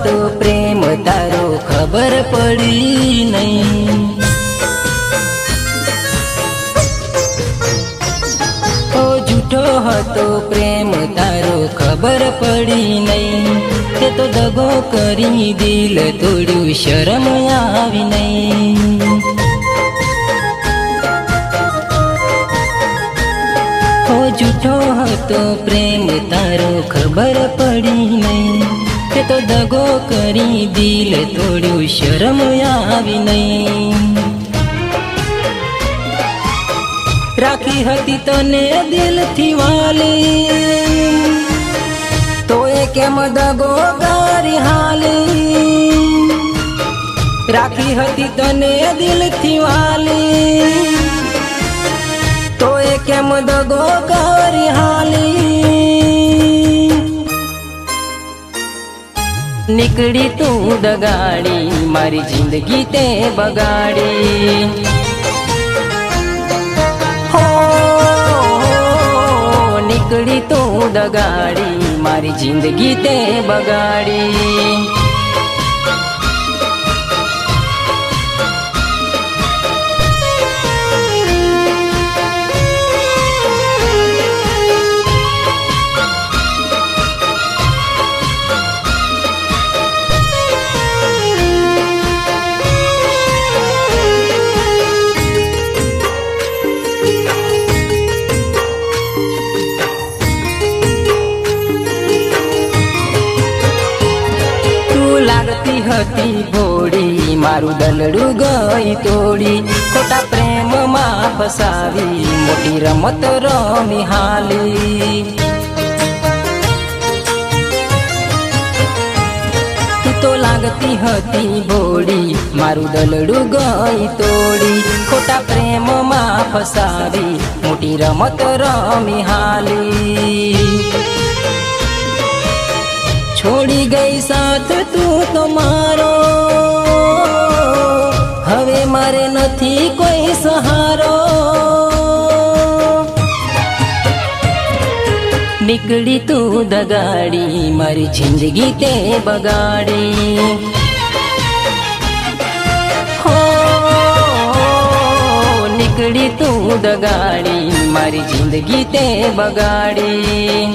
હતો પ્રેમ તારો ખબર પડી નહીં। ઓ જૂઠો હતો પ્રેમ તારો ખબર પડી નહીં। તે તો દગો કરી દિલ તોડ્યું શરમ આવી નહીં। ઓ જૂઠો હતો પ્રેમ તારો ખબર પડી નહીં। તે તો દગો કરી દિલ તોડ્યું શરમ આવી નહીં। રાખી હતી તને દિલથી વાલી તો એ કેમ દગો કરી હાલી। રાખી હતી તને દિલથી વાલી તો એ કેમ દગો કરી હાલી। નીકળી તું દગાડી મારી જિંદગી તે બગાડી। નીકળી તું દગાડી મારી જિંદગી તે બગાડી। લાગતી હતી ભોળી મારું દલડું ગઈ તોડી। ખોટા પ્રેમમાં ફસાવી મોટી રમત રમી હાલી। તું તો લાગતી હતી ભોળી મારું દલડું ગઈ તોડી। ખોટા પ્રેમમાં ફસાવી મોટી રમત રમી હાલી। છોડી ગઈ સાથ તું તો મારો હવે મારે નથી કોઈ સહારો। નીકળી તું દગાડી મારી જિંદગી તે બગાડી। હો નીકળી તું દગાડી મારી જિંદગી તે બગાડી।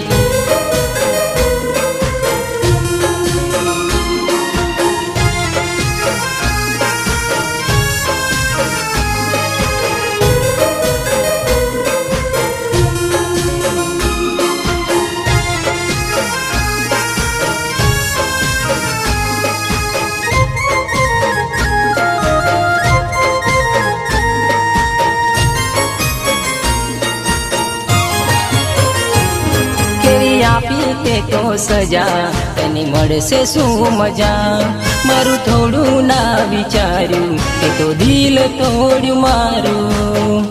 આપી તે તો સજા તને મળશે શું મજા। મારું થોડું ના વિચાર્યું તે તો દિલ તોડ્યું મારું।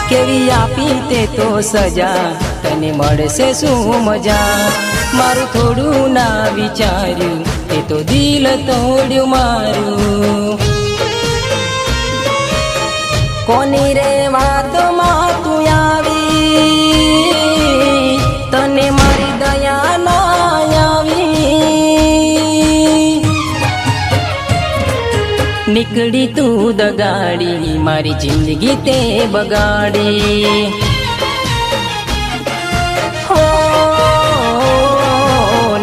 કેવી આપી તે તો સજા તને મળશે શું મજા। મારું થોડું ના વિચાર્યું તે તો દિલ તોડ્યું મારું। કોની રે વાતમાં તું આવી તને મારી દયા ના આવી। નીકળી તું દગાડી મારી જિંદગી તે બગાડી। હો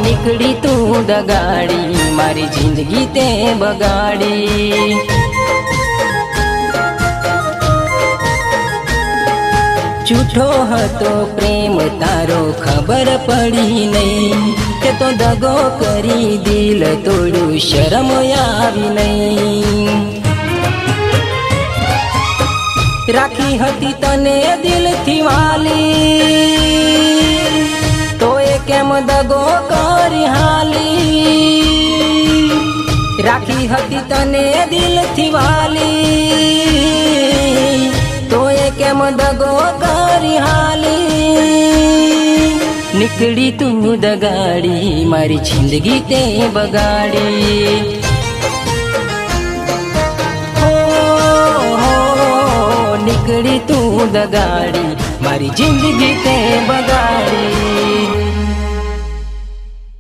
નીકળી તું દગાડી મારી જિંદગી તે બગાડી। જૂઠો હતો પ્રેમ તારો ખબર પડી નહીં। તે તો દગો કરી દિલ તોડ્યું શરમ આવી નહીં। રાખી હતી તને દિલથી વાલી તો એ કેમ દગો કરી હાલી। રાખી હતી તને દિલથી વાલી તો એ કેમ દગો કરી હાલી। નીકળી તું દગાડી મારી જિંદગી તે બગાડી। નીકળી તું દગાડી મારી જિંદગી તે બગાડી।